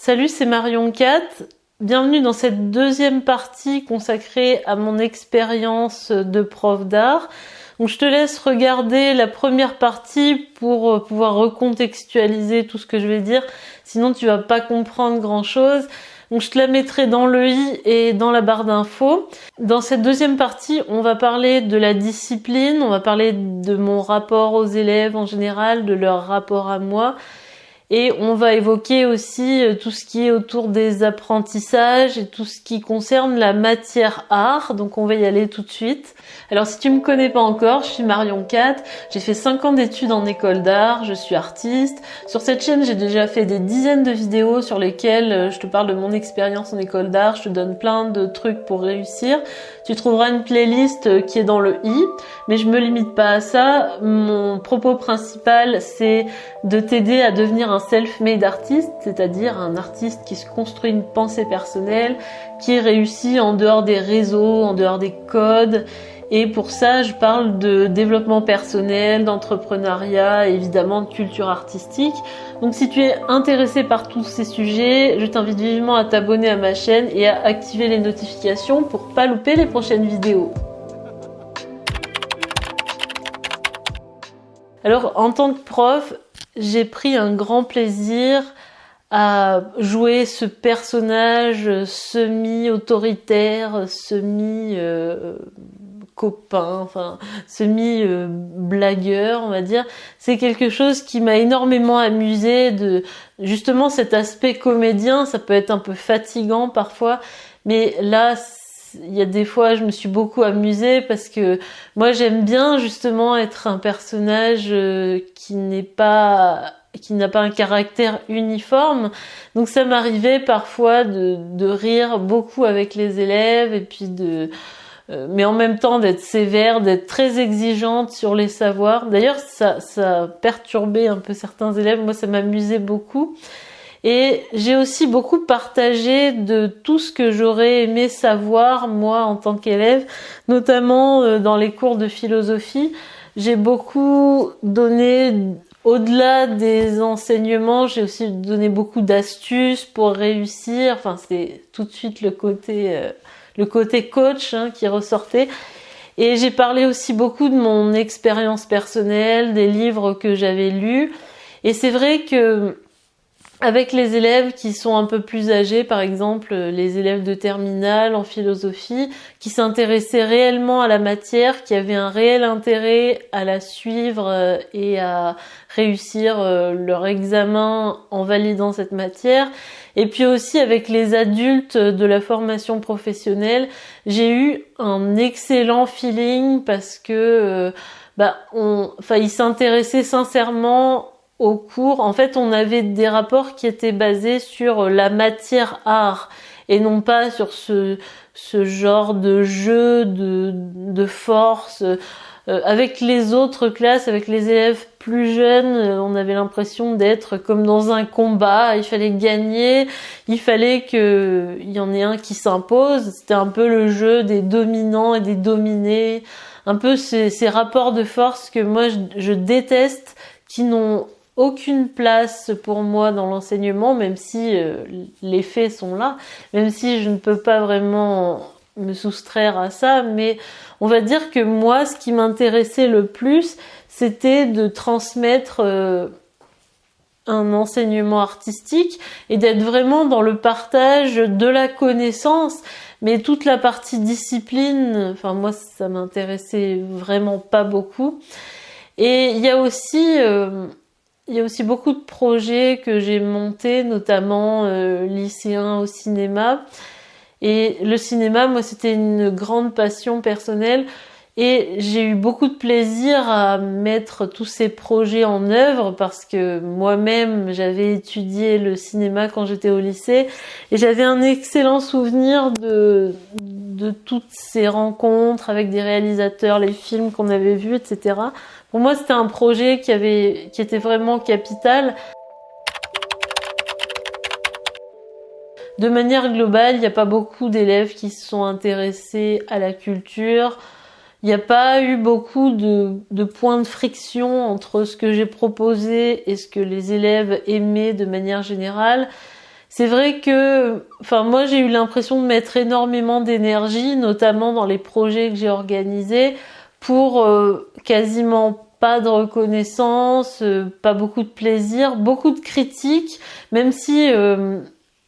Salut, c'est Marion Cat. Bienvenue dans cette deuxième partie consacrée à mon expérience de prof d'art. Donc je te laisse regarder la première partie pour pouvoir recontextualiser tout ce que je vais dire. Sinon tu vas pas comprendre grand chose. Donc je te la mettrai dans le i et dans la barre d'infos. Dans cette deuxième partie, on va parler de la discipline, on va parler de mon rapport aux élèves en général, de leur rapport à moi. Et on va évoquer aussi tout ce qui est autour des apprentissages et tout ce qui concerne la matière art. Donc on va y aller tout de suite. Alors si tu me connais pas encore, je suis Marion Cat. J'ai fait 5 ans d'études en école d'art, je suis artiste. Sur cette chaîne, j'ai déjà fait des dizaines de vidéos sur lesquelles je te parle de mon expérience en école d'art. Je te donne plein de trucs pour réussir. Tu trouveras une playlist qui est dans le i, mais je me limite pas à ça. Mon propos principal, c'est de t'aider à devenir un self-made artiste, c'est-à-dire un artiste qui se construit une pensée personnelle, qui réussit en dehors des réseaux, en dehors des codes. Et pour ça, je parle de développement personnel, d'entrepreneuriat, évidemment de culture artistique. Donc si tu es intéressé par tous ces sujets, je t'invite vivement à t'abonner à ma chaîne et à activer les notifications pour pas louper les prochaines vidéos. Alors en tant que prof, j'ai pris un grand plaisir à jouer ce personnage semi-autoritaire, semi-copain, enfin semi-blagueur, on va dire. C'est quelque chose qui m'a énormément amusé, de justement cet aspect comédien. Ça peut être un peu fatigant parfois, mais là, il y a des fois, je me suis beaucoup amusée parce que moi, j'aime bien justement être un personnage qui n'a pas un caractère uniforme. Donc ça m'arrivait parfois de rire beaucoup avec les élèves et puis mais en même temps d'être sévère, d'être très exigeante sur les savoirs. D'ailleurs, ça perturbait un peu certains élèves. Moi, ça m'amusait beaucoup. Et j'ai aussi beaucoup partagé de tout ce que j'aurais aimé savoir, moi, en tant qu'élève, notamment dans les cours de philosophie. J'ai beaucoup donné, au-delà des enseignements, j'ai aussi donné beaucoup d'astuces pour réussir. Enfin, c'est tout de suite le côté coach qui ressortait. Et j'ai parlé aussi beaucoup de mon expérience personnelle, des livres que j'avais lus. Et c'est vrai que avec les élèves qui sont un peu plus âgés, par exemple les élèves de terminale en philosophie, qui s'intéressaient réellement à la matière, qui avaient un réel intérêt à la suivre et à réussir leur examen en validant cette matière, et puis aussi avec les adultes de la formation professionnelle, j'ai eu un excellent feeling parce que ils s'intéressaient sincèrement au cours. En fait, on avait des rapports qui étaient basés sur la matière art et non pas sur ce genre de jeu de force. Avec les autres classes, avec les élèves plus jeunes, on avait l'impression d'être comme dans un combat. Il fallait gagner, il fallait qu'il y en ait un qui s'impose. C'était un peu le jeu des dominants et des dominés. Un peu ces rapports de force que moi je déteste, qui n'ont aucune place pour moi dans l'enseignement, même si les faits sont là, même si je ne peux pas vraiment me soustraire à ça, mais on va dire que moi, ce qui m'intéressait le plus, c'était de transmettre un enseignement artistique et d'être vraiment dans le partage de la connaissance, mais toute la partie discipline, enfin moi, ça m'intéressait vraiment pas beaucoup. Et il y a aussi beaucoup de projets que j'ai montés, notamment lycéens au cinéma. Et le cinéma, moi, c'était une grande passion personnelle. Et j'ai eu beaucoup de plaisir à mettre tous ces projets en œuvre parce que moi-même, j'avais étudié le cinéma quand j'étais au lycée. Et j'avais un excellent souvenir de toutes ces rencontres avec des réalisateurs, les films qu'on avait vus, etc. Pour moi, c'était un projet qui était vraiment capital. De manière globale, il n'y a pas beaucoup d'élèves qui se sont intéressés à la culture. Il n'y a pas eu beaucoup de points de friction entre ce que j'ai proposé et ce que les élèves aimaient de manière générale. c'est vrai que, enfin, moi, j'ai eu l'impression de mettre énormément d'énergie, notamment dans les projets que j'ai organisés, pour quasiment pas de reconnaissance, pas beaucoup de plaisir, beaucoup de critiques, même si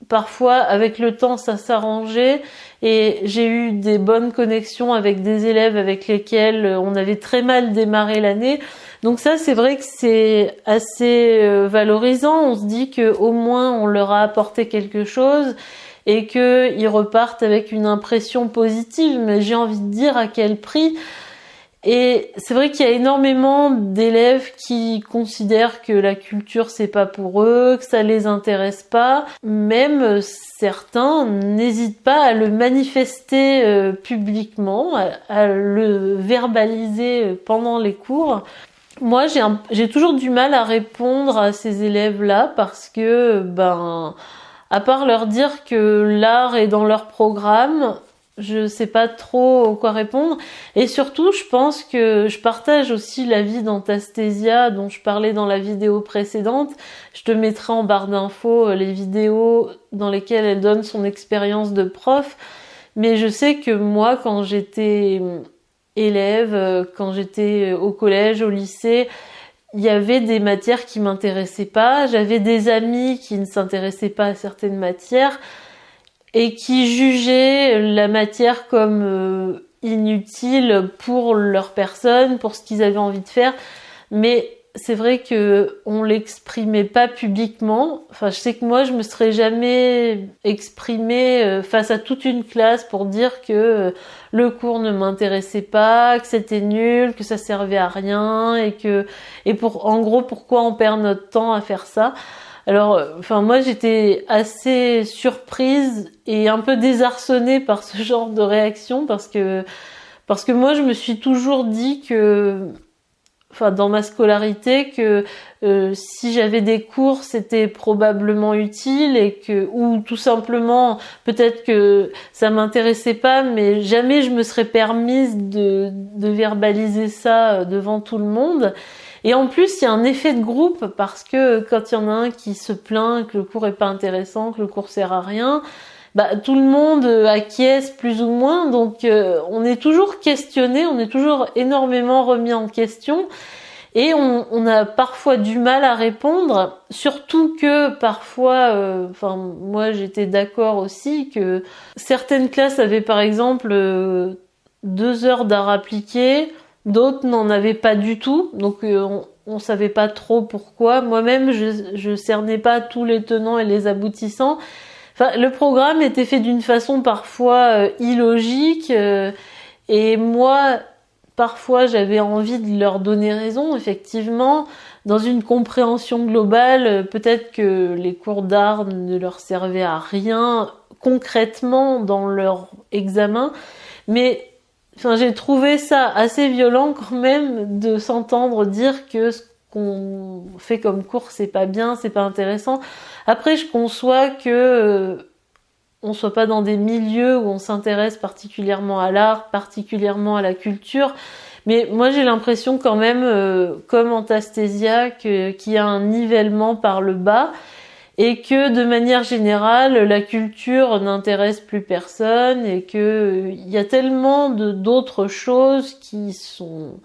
parfois, avec le temps, ça s'arrangeait et j'ai eu des bonnes connexions avec des élèves avec lesquels on avait très mal démarré l'année. Donc ça, c'est vrai que c'est assez valorisant. On se dit que au moins on leur a apporté quelque chose et qu'ils repartent avec une impression positive. Mais j'ai envie de dire à quel prix. Et c'est vrai qu'il y a énormément d'élèves qui considèrent que la culture c'est pas pour eux, que ça les intéresse pas. Même certains n'hésitent pas à le manifester publiquement, à le verbaliser pendant les cours. Moi, j'ai toujours du mal à répondre à ces élèves-là parce que, à part leur dire que l'art est dans leur programme, je sais pas trop quoi répondre. Et surtout, je pense que je partage aussi l'avis d'Anasthésia dont je parlais dans la vidéo précédente. Je te mettrai en barre d'infos les vidéos dans lesquelles elle donne son expérience de prof. Mais je sais que moi, quand j'étais élève, quand j'étais au collège, au lycée, il y avait des matières qui m'intéressaient pas. J'avais des amis qui ne s'intéressaient pas à certaines matières et qui jugeaient la matière comme inutile pour leur personne, pour ce qu'ils avaient envie de faire. Mais c'est vrai que on l'exprimait pas publiquement. Enfin, je sais que moi, je me serais jamais exprimée face à toute une classe pour dire que le cours ne m'intéressait pas, que c'était nul, que ça servait à rien en gros, pourquoi on perd notre temps à faire ça. Alors, moi, j'étais assez surprise et un peu désarçonnée par ce genre de réaction parce que moi, je me suis toujours dit que, dans ma scolarité, que si j'avais des cours, c'était probablement utile ou tout simplement, peut-être que ça m'intéressait pas, mais jamais je me serais permise de verbaliser ça devant tout le monde. Et en plus, il y a un effet de groupe parce que quand il y en a un qui se plaint que le cours est pas intéressant, que le cours sert à rien, tout le monde acquiesce plus ou moins. Donc, on est toujours questionné, on est toujours énormément remis en question. Et on a parfois du mal à répondre, surtout que parfois, moi j'étais d'accord aussi que certaines classes avaient par exemple 2 heures d'art appliqué, d'autres n'en avaient pas du tout, donc on savait pas trop pourquoi. Moi-même, je cernais pas tous les tenants et les aboutissants. Le programme était fait d'une façon parfois illogique, et moi, parfois, j'avais envie de leur donner raison. Effectivement, dans une compréhension globale, peut-être que les cours d'art ne leur servaient à rien concrètement dans leur examen, mais j'ai trouvé ça assez violent quand même de s'entendre dire que ce qu'on fait comme cours c'est pas bien, c'est pas intéressant. Après, je conçois que on soit pas dans des milieux où on s'intéresse particulièrement à l'art, particulièrement à la culture, mais moi j'ai l'impression quand même, comme Anasthésia, qu'il y a un nivellement par le bas et que de manière générale la culture n'intéresse plus personne et que il y a tellement d'autres choses qui sont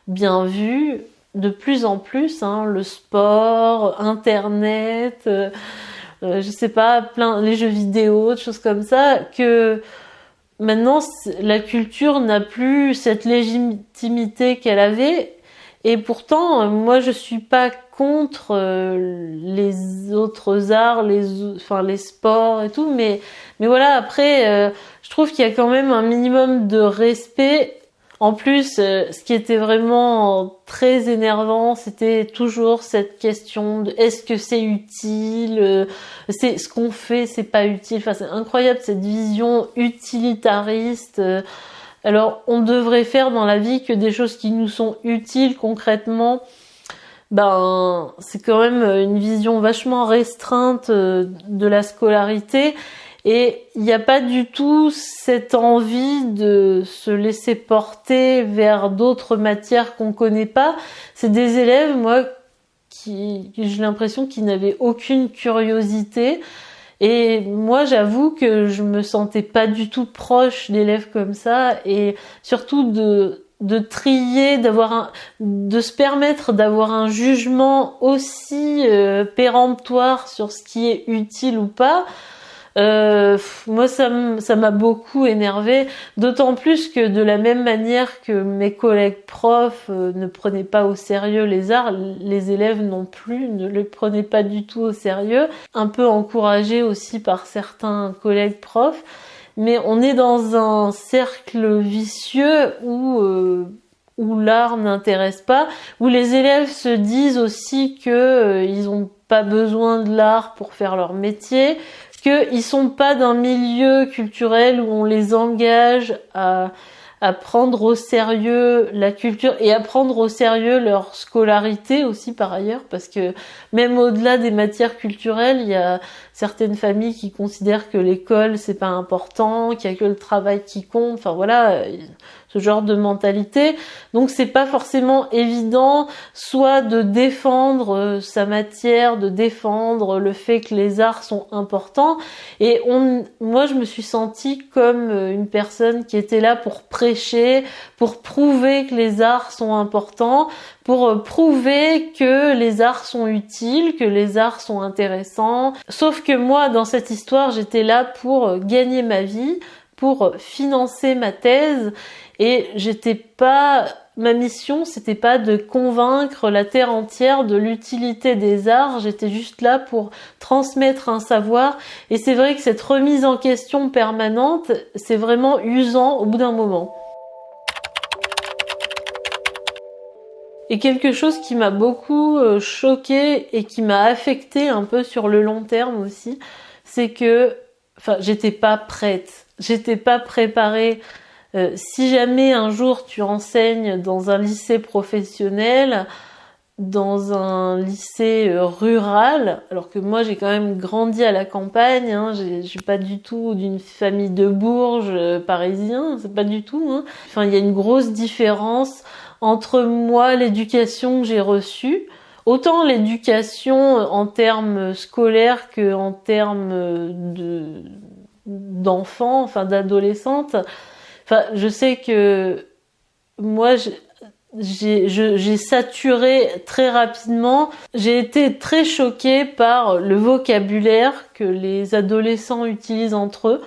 bien vues de plus en plus, le sport, internet, je sais pas, les jeux vidéo, des choses comme ça, que maintenant la culture n'a plus cette légitimité qu'elle avait. Et pourtant, moi, je suis pas contre les autres arts, les sports et tout, mais voilà. Après, je trouve qu'il y a quand même un minimum de respect. En plus, ce qui était vraiment très énervant, c'était toujours cette question de est-ce que c'est utile, c'est ce qu'on fait, c'est pas utile. C'est incroyable cette vision utilitariste. Alors, on devrait faire dans la vie que des choses qui nous sont utiles concrètement. C'est quand même une vision vachement restreinte de la scolarité. Et il n'y a pas du tout cette envie de se laisser porter vers d'autres matières qu'on connaît pas. C'est des élèves, moi, j'ai l'impression qu'ils n'avaient aucune curiosité. Et moi, j'avoue que je me sentais pas du tout proche d'élèves comme ça, et surtout de trier, de se permettre d'avoir un jugement aussi péremptoire sur ce qui est utile ou pas. Moi, ça m'a beaucoup énervée, d'autant plus que de la même manière que mes collègues profs ne prenaient pas au sérieux les arts, les élèves non plus ne les prenaient pas du tout au sérieux, un peu encouragés aussi par certains collègues profs, mais on est dans un cercle vicieux où l'art n'intéresse pas, où les élèves se disent aussi que ils ont pas besoin de l'art pour faire leur métier, qu'ils sont pas d'un milieu culturel où on les engage à prendre au sérieux la culture et à prendre au sérieux leur scolarité aussi par ailleurs, parce que même au-delà des matières culturelles, il y a certaines familles qui considèrent que l'école c'est pas important, qu'il y a que le travail qui compte, enfin voilà, ce genre de mentalité. Donc c'est pas forcément évident soit de défendre sa matière, de défendre le fait que les arts sont importants, et moi je me suis sentie comme une personne qui était là pour prêcher, pour prouver que les arts sont importants, pour prouver que les arts sont utiles, que les arts sont intéressants. Sauf que moi, dans cette histoire, j'étais là pour gagner ma vie, pour financer ma thèse, et ma mission, c'était pas de convaincre la terre entière de l'utilité des arts, j'étais juste là pour transmettre un savoir, et c'est vrai que cette remise en question permanente, c'est vraiment usant au bout d'un moment. Et quelque chose qui m'a beaucoup choquée et qui m'a affectée un peu sur le long terme aussi, c'est que, j'étais pas prête, j'étais pas préparée. Si jamais un jour tu enseignes dans un lycée professionnel, dans un lycée rural, alors que moi j'ai quand même grandi à la campagne, hein, je suis pas du tout d'une famille de Bourges parisien, c'est pas du tout, hein. Il y a une grosse différence entre moi, l'éducation que j'ai reçue, autant l'éducation en termes scolaires que en termes d'enfants, d'adolescentes. Je sais que moi, j'ai saturé très rapidement. J'ai été très choquée par le vocabulaire que les adolescents utilisent entre eux.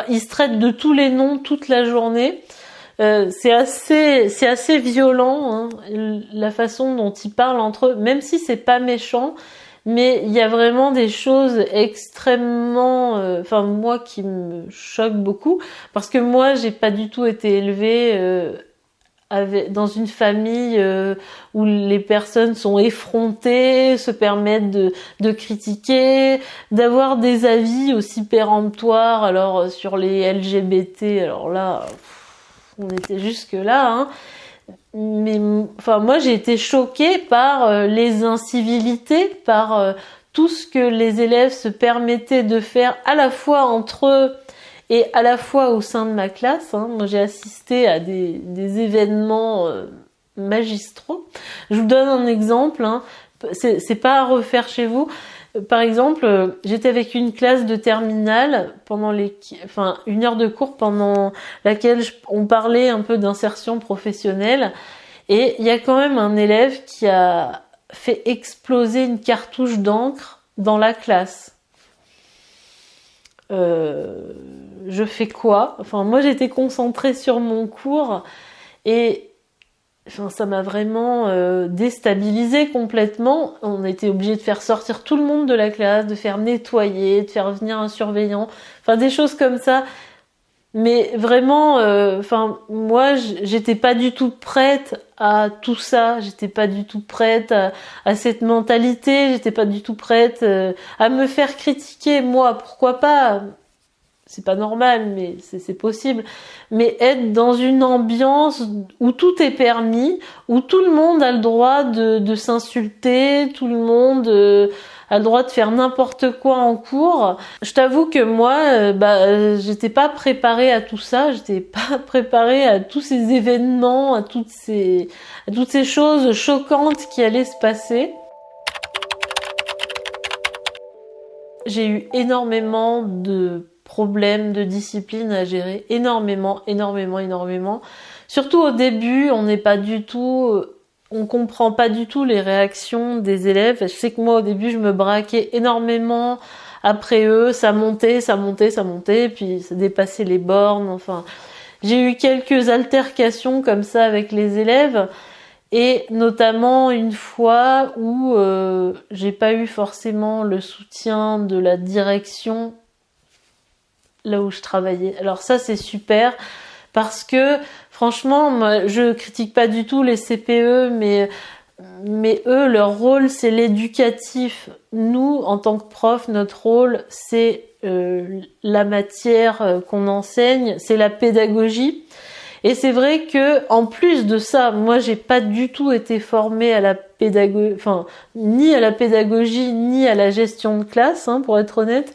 Ils se traitent de tous les noms toute la journée. C'est assez violent, hein, la façon dont ils parlent entre eux, même si c'est pas méchant. Mais il y a vraiment des choses extrêmement, moi qui me choquent beaucoup, parce que moi j'ai pas du tout été élevée dans une famille où les personnes sont effrontées, se permettent de critiquer, d'avoir des avis aussi péremptoires. Alors sur les LGBT, alors là, on était jusque là, hein. Mais moi j'ai été choquée par les incivilités, par tout ce que les élèves se permettaient de faire à la fois entre eux et à la fois au sein de ma classe, hein. Moi j'ai assisté à des événements magistraux. Je vous donne un exemple, hein. C'est pas à refaire chez vous. Par exemple, j'étais avec une classe de terminale pendant une heure de cours pendant laquelle on parlait un peu d'insertion professionnelle, et il y a quand même un élève qui a fait exploser une cartouche d'encre dans la classe. Je fais quoi? Moi j'étais concentrée sur mon cours et ça m'a vraiment déstabilisée complètement. On était obligé de faire sortir tout le monde de la classe, de faire nettoyer, de faire venir un surveillant, des choses comme ça. Mais vraiment, moi, j'étais pas du tout prête à tout ça. J'étais pas du tout prête à cette mentalité. J'étais pas du tout prête à me faire critiquer. Moi, pourquoi pas? C'est pas normal, mais c'est possible. Mais être dans une ambiance où tout est permis, où tout le monde a le droit de s'insulter, tout le monde a le droit de faire n'importe quoi en cours. Je t'avoue que moi, j'étais pas préparée à tout ça. J'étais pas préparée à tous ces événements, à toutes ces choses choquantes qui allaient se passer. j'ai eu énormément de problèmes de discipline à gérer, énormément. Surtout au début, on comprend pas du tout les réactions des élèves. Je sais que moi au début, je me braquais énormément après eux, ça montait, puis ça dépassait les bornes. Enfin, j'ai eu quelques altercations comme ça avec les élèves. Et notamment une fois où j'ai pas eu forcément le soutien de la direction là où je travaillais. Alors ça c'est super parce que franchement, moi, je critique pas du tout les CPE, mais eux leur rôle c'est l'éducatif. Nous en tant que prof, notre rôle c'est la matière qu'on enseigne, c'est la pédagogie. Et c'est vrai que en plus de ça, moi j'ai pas du tout été formée à la pédagogie, enfin ni à la pédagogie ni à la gestion de classe, hein, pour être honnête.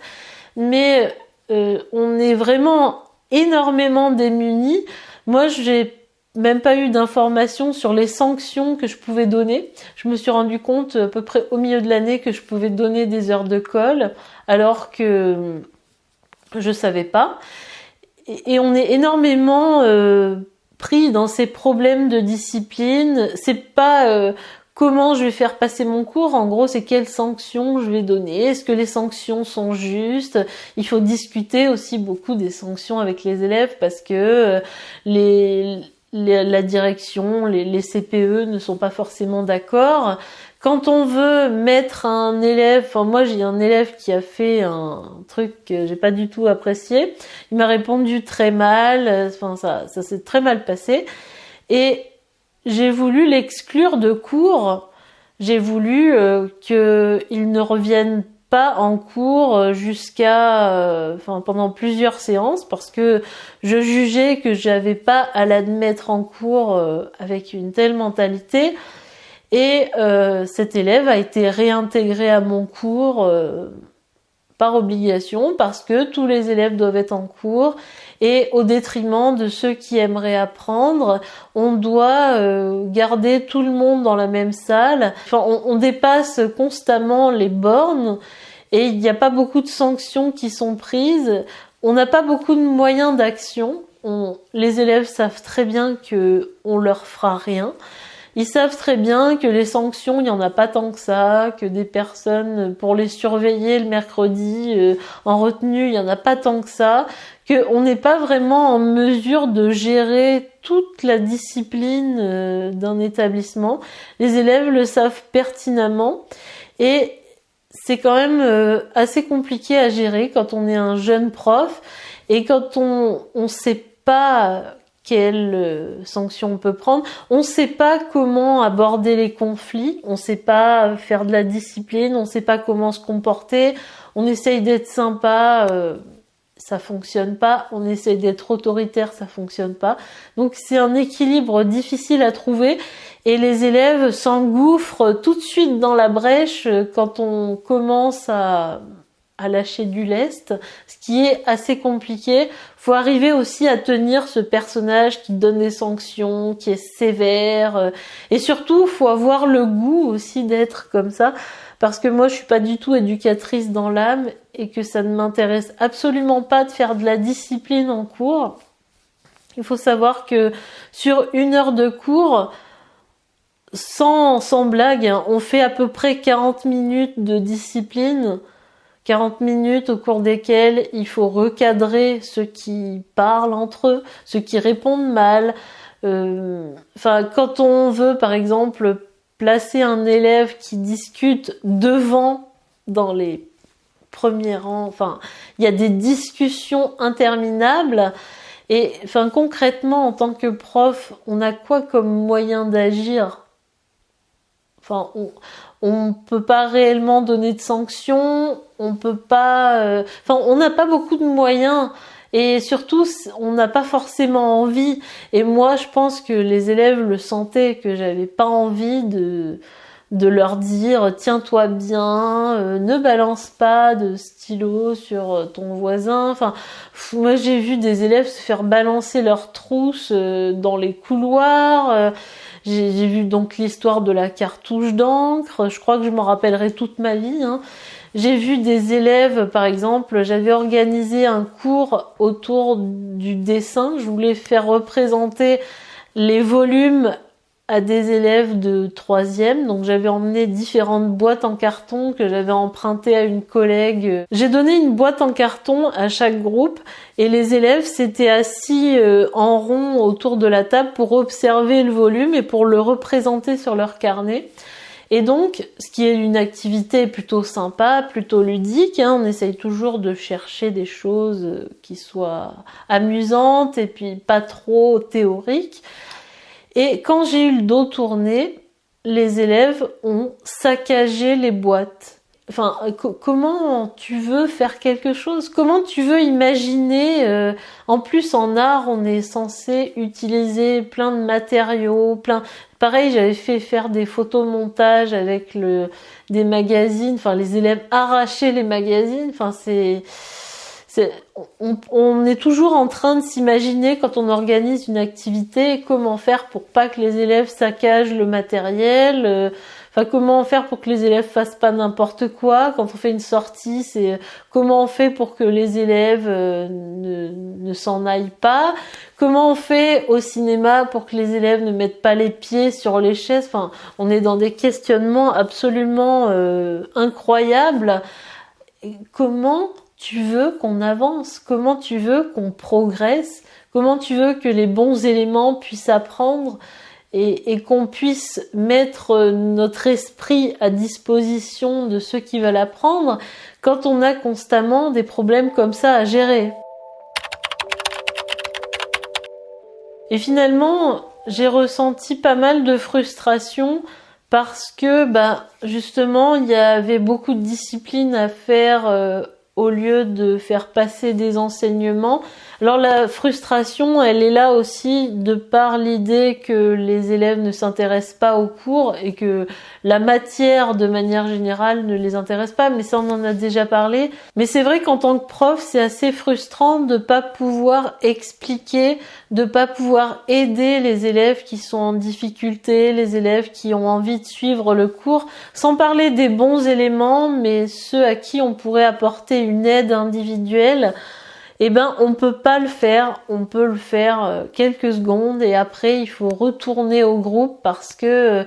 Mais on est vraiment énormément démunis. Moi, j'ai même pas eu d'informations sur les sanctions que je pouvais donner. Je me suis rendu compte à peu près au milieu de l'année que je pouvais donner des heures de colle, alors que je savais pas. Et on est énormément pris dans ces problèmes de discipline. C'est pas comment je vais faire passer mon cours. En gros, c'est quelles sanctions je vais donner. Est-ce que les sanctions sont justes? Il faut discuter aussi beaucoup des sanctions avec les élèves parce que la direction, les CPE ne sont pas forcément d'accord. Quand on veut mettre un élève, enfin moi j'ai un élève qui a fait un truc que j'ai pas du tout apprécié. Il m'a répondu très mal, enfin ça s'est très mal passé. Et j'ai voulu l'exclure de cours. J'ai voulu qu'il ne revienne pas en cours pendant plusieurs séances parce que je jugeais que j'avais pas à l'admettre en cours avec une telle mentalité. Et cet élève a été réintégré à mon cours par obligation parce que tous les élèves doivent être en cours et au détriment de ceux qui aimeraient apprendre, on doit garder tout le monde dans la même salle. Enfin, on dépasse constamment les bornes et il n'y a pas beaucoup de sanctions qui sont prises. On n'a pas beaucoup de moyens d'action. Les élèves savent très bien que on leur fera rien. Ils savent très bien que les sanctions, il n'y en a pas tant que ça, que des personnes pour les surveiller le mercredi en retenue, il n'y en a pas tant que ça, qu'on n'est pas vraiment en mesure de gérer toute la discipline d'un établissement. Les élèves le savent pertinemment et c'est quand même assez compliqué à gérer quand on est un jeune prof et quand on sait pas quelles sanctions on peut prendre. On ne sait pas comment aborder les conflits, on ne sait pas faire de la discipline, on ne sait pas comment se comporter, on essaye d'être sympa, ça fonctionne pas, on essaye d'être autoritaire, ça fonctionne pas. Donc c'est un équilibre difficile à trouver et les élèves s'engouffrent tout de suite dans la brèche quand on commence à lâcher du lest, ce qui est assez compliqué. Faut arriver aussi à tenir ce personnage qui donne des sanctions, qui est sévère, et surtout faut avoir le goût aussi d'être comme ça, parce que moi je suis pas du tout éducatrice dans l'âme et que ça ne m'intéresse absolument pas de faire de la discipline en cours. Il faut savoir que sur 1 heure de cours, sans blague, hein, on fait à peu près 40 minutes de discipline. 40 minutes au cours desquelles il faut recadrer ceux qui parlent entre eux, ceux qui répondent mal. Quand on veut, par exemple, placer un élève qui discute devant dans les premiers rangs, il y a des discussions interminables. Et concrètement, en tant que prof, on a quoi comme moyen d'agir ? On peut pas réellement donner de sanctions, on peut pas, on n'a pas beaucoup de moyens et surtout on n'a pas forcément envie. Et moi, je pense que les élèves le sentaient que j'avais pas envie de leur dire tiens-toi bien, ne balance pas de stylo sur ton voisin. Moi j'ai vu des élèves se faire balancer leurs trousses dans les couloirs. J'ai vu donc l'histoire de la cartouche d'encre. Je crois que je m'en rappellerai toute ma vie. Hein. J'ai vu des élèves, par exemple, j'avais organisé un cours autour du dessin. Je voulais faire représenter les volumes à des élèves de 3e. Donc j'avais emmené différentes boîtes en carton que j'avais empruntées à une collègue. J'ai donné une boîte en carton à chaque groupe et les élèves s'étaient assis en rond autour de la table pour observer le volume et pour le représenter sur leur carnet. Et donc, ce qui est une activité plutôt sympa, plutôt ludique, hein, on essaye toujours de chercher des choses qui soient amusantes et puis pas trop théoriques. Et quand j'ai eu le dos tourné, les élèves ont saccagé les boîtes. Enfin, comment tu veux faire quelque chose? Comment tu veux imaginer en plus, en art, on est censé utiliser plein de matériaux, Pareil, j'avais fait faire des photomontages avec des magazines. Enfin, les élèves arrachaient les magazines. Enfin, on est toujours en train de s'imaginer quand on organise une activité comment faire pour pas que les élèves saccagent le matériel. Enfin, comment faire pour que les élèves fassent pas n'importe quoi. Quand on fait une sortie, c'est comment on fait pour que les élèves ne s'en aillent pas. Comment on fait au cinéma pour que les élèves ne mettent pas les pieds sur les chaises. Enfin, on est dans des questionnements absolument incroyables. Comment tu veux qu'on avance? Comment tu veux qu'on progresse? Comment tu veux que les bons éléments puissent apprendre et qu'on puisse mettre notre esprit à disposition de ceux qui veulent apprendre quand on a constamment des problèmes comme ça à gérer? Et finalement, j'ai ressenti pas mal de frustration parce que, justement, il y avait beaucoup de discipline à faire au lieu de faire passer des enseignements. Alors la frustration, elle est là aussi de par l'idée que les élèves ne s'intéressent pas aux cours et que la matière de manière générale ne les intéresse pas, mais ça on en a déjà parlé. Mais c'est vrai qu'en tant que prof, c'est assez frustrant de pas pouvoir expliquer, de pas pouvoir aider les élèves qui sont en difficulté, les élèves qui ont envie de suivre le cours, sans parler des bons éléments, mais ceux à qui on pourrait apporter une aide individuelle. On peut pas le faire, on peut le faire quelques secondes et après il faut retourner au groupe parce que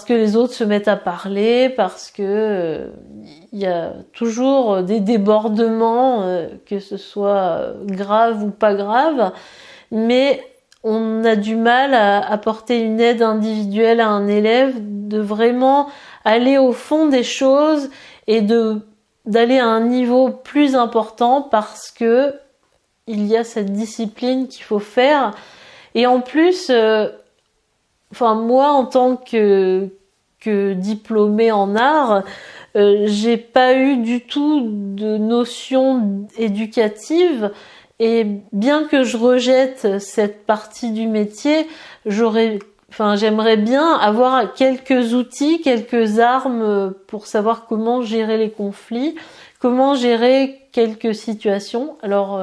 les autres se mettent à parler, parce que il y a toujours des débordements, que ce soit grave ou pas grave, mais on a du mal à apporter une aide individuelle à un élève, de vraiment aller au fond des choses et d'aller à un niveau plus important parce que il y a cette discipline qu'il faut faire. Et en plus, moi en tant que diplômée en art, j'ai pas eu du tout de notion éducative. Et bien que je rejette cette partie du métier, j'aimerais bien avoir quelques outils, quelques armes pour savoir comment gérer les conflits, comment gérer quelques situations. Alors,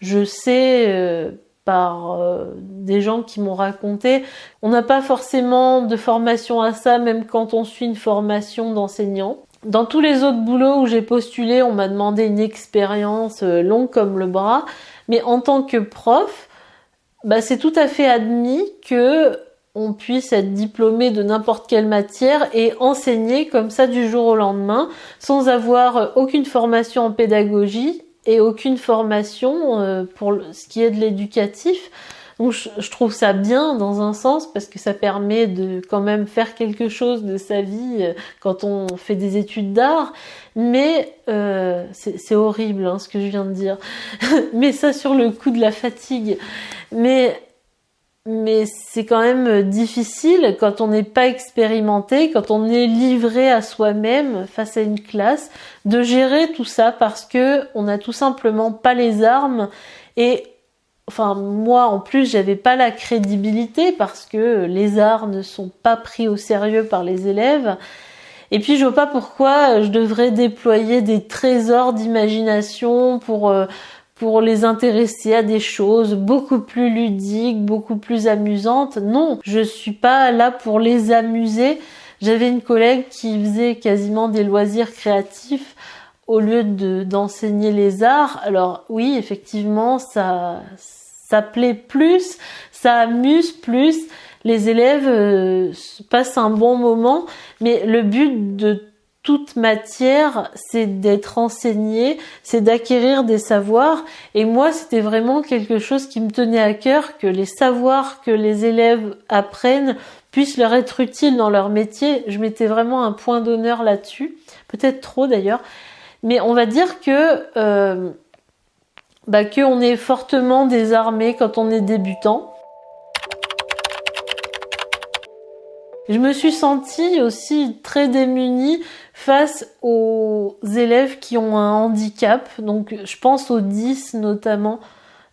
je sais par des gens qui m'ont raconté, on n'a pas forcément de formation à ça, même quand on suit une formation d'enseignant. Dans tous les autres boulots où j'ai postulé, on m'a demandé une expérience longue comme le bras, mais en tant que prof, c'est tout à fait admis que on puisse être diplômé de n'importe quelle matière et enseigner comme ça du jour au lendemain, sans avoir aucune formation en pédagogie et aucune formation pour ce qui est de l'éducatif. Donc je trouve ça bien dans un sens parce que ça permet de quand même faire quelque chose de sa vie quand on fait des études d'art, mais c'est horrible ce que je viens de dire. Mais ça sur le coup de la fatigue. Mais c'est quand même difficile quand on n'est pas expérimenté, quand on est livré à soi-même face à une classe, de gérer tout ça parce que on n'a tout simplement pas les armes. Et moi, en plus, j'avais pas la crédibilité parce que les arts ne sont pas pris au sérieux par les élèves. Et puis, je vois pas pourquoi je devrais déployer des trésors d'imagination pour les intéresser à des choses beaucoup plus ludiques, beaucoup plus amusantes. Non, je suis pas là pour les amuser. J'avais une collègue qui faisait quasiment des loisirs créatifs au lieu d'enseigner les arts. Alors oui, effectivement, ça plaît plus, ça amuse plus, les élèves passent un bon moment, mais le but de toute matière, c'est d'être enseigné, c'est d'acquérir des savoirs. Et moi, c'était vraiment quelque chose qui me tenait à cœur, que les savoirs que les élèves apprennent puissent leur être utiles dans leur métier. Je mettais vraiment un point d'honneur là-dessus, peut-être trop d'ailleurs. Mais on va dire que on est fortement désarmé quand on est débutant. Je me suis sentie aussi très démunie face aux élèves qui ont un handicap. Donc je pense aux 10 notamment,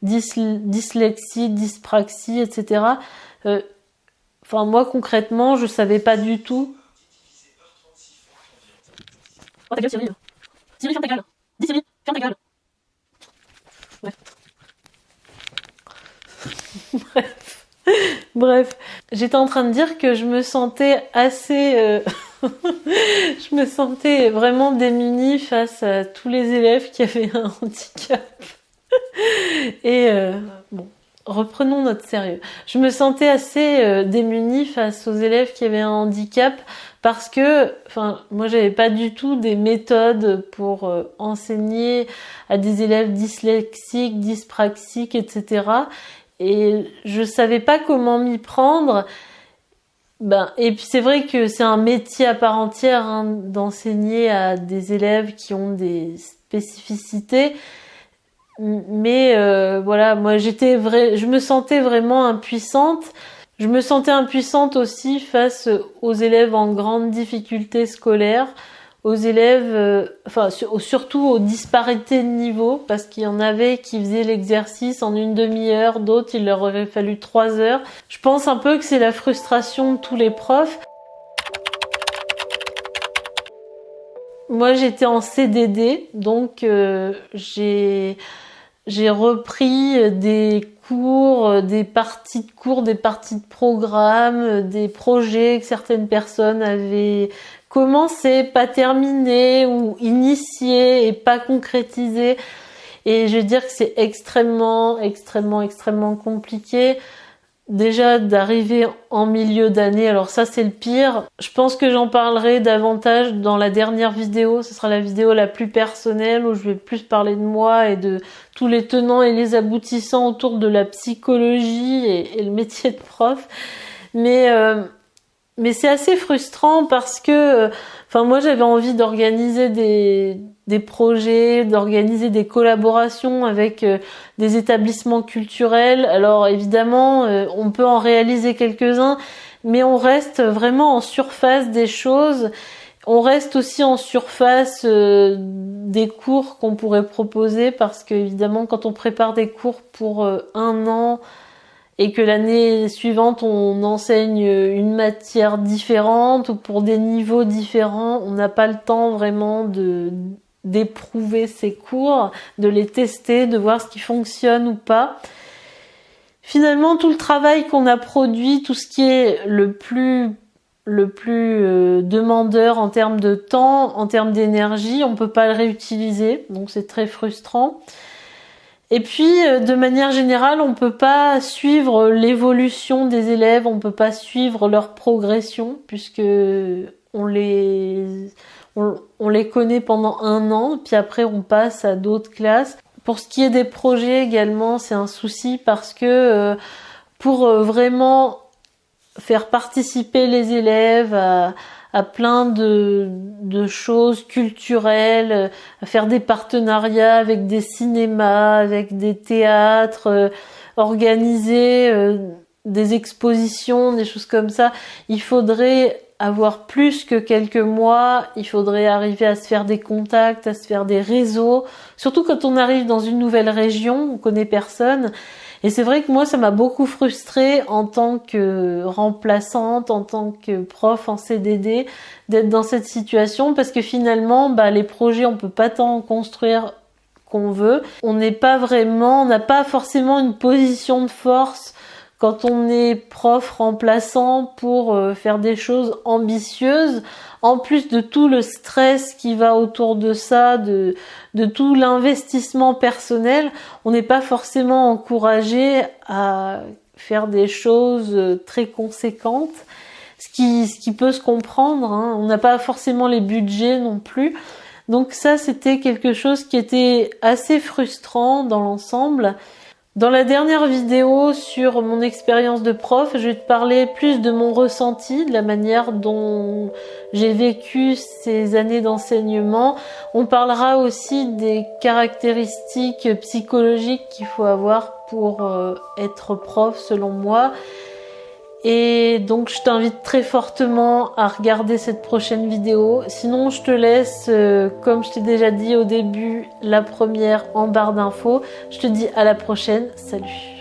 dyslexie, dyspraxie, etc. Moi concrètement, je savais pas du tout. Oh ta gueule Cyril. Cyril, ferme ta gueule. Dis Cyril, ferme ta gueule. Bref. Bref, j'étais en train de dire que je me sentais assez... je me sentais vraiment démunie face à tous les élèves qui avaient un handicap. Et reprenons notre sérieux. Je me sentais assez démunie face aux élèves qui avaient un handicap parce que, moi j'avais pas du tout des méthodes pour enseigner à des élèves dyslexiques, dyspraxiques, etc. Et je savais pas comment m'y prendre. Et puis c'est vrai que c'est un métier à part entière d'enseigner à des élèves qui ont des spécificités. Mais moi je me sentais vraiment impuissante. Je me sentais impuissante aussi face aux élèves en grande difficulté scolaire, aux élèves, surtout aux disparités de niveau, parce qu'il y en avait qui faisaient l'exercice en une demi-heure, d'autres il leur aurait fallu 3 heures. Je pense un peu que c'est la frustration de tous les profs. Moi j'étais en CDD, donc j'ai repris des cours, des parties de cours, des parties de programme, des projets que certaines personnes avaient commencé, pas terminé ou initié et pas concrétisé. Et je veux dire que c'est extrêmement compliqué. Déjà d'arriver en milieu d'année, alors ça c'est le pire. Je pense que j'en parlerai davantage dans la dernière vidéo. Ce sera la vidéo la plus personnelle où je vais plus parler de moi et de tous les tenants et les aboutissants autour de la psychologie et le métier de prof. Mais c'est assez frustrant parce que moi j'avais envie d'organiser des projets, d'organiser des collaborations avec des établissements culturels. Alors évidemment, on peut en réaliser quelques-uns, mais on reste vraiment en surface des choses. On reste aussi en surface des cours qu'on pourrait proposer parce que évidemment quand on prépare des cours pour 1 an et que l'année suivante on enseigne une matière différente ou pour des niveaux différents, on n'a pas le temps vraiment d'éprouver ces cours, de les tester, de voir ce qui fonctionne ou pas. Finalement, tout le travail qu'on a produit, tout ce qui est le plus demandeur en termes de temps, en termes d'énergie, on peut pas le réutiliser, donc c'est très frustrant. Et puis, de manière générale, on peut pas suivre l'évolution des élèves, on peut pas suivre leur progression, puisque on les connaît pendant 1 an, puis après on passe à d'autres classes. Pour ce qui est des projets également, c'est un souci parce que pour vraiment faire participer les élèves à plein de choses culturelles, à faire des partenariats avec des cinémas, avec des théâtres, organiser des expositions, des choses comme ça. Il faudrait avoir plus que quelques mois, il faudrait arriver à se faire des contacts, à se faire des réseaux, surtout quand on arrive dans une nouvelle région, on connaît personne. Et c'est vrai que moi, ça m'a beaucoup frustrée en tant que remplaçante, en tant que prof en CDD, d'être dans cette situation parce que finalement, les projets, on peut pas tant en construire qu'on veut. On n'a pas forcément une position de force quand on est prof remplaçant pour faire des choses ambitieuses, en plus de tout le stress qui va autour de ça, de tout l'investissement personnel, on n'est pas forcément encouragé à faire des choses très conséquentes, ce qui peut se comprendre, hein. On n'a pas forcément les budgets non plus. Donc ça, c'était quelque chose qui était assez frustrant dans l'ensemble. Dans la dernière vidéo sur mon expérience de prof, je vais te parler plus de mon ressenti, de la manière dont j'ai vécu ces années d'enseignement. On parlera aussi des caractéristiques psychologiques qu'il faut avoir pour être prof selon moi. Et donc je t'invite très fortement à regarder cette prochaine vidéo. Sinon je te laisse, comme je t'ai déjà dit au début, la première en barre d'infos. Je te dis à la prochaine, salut!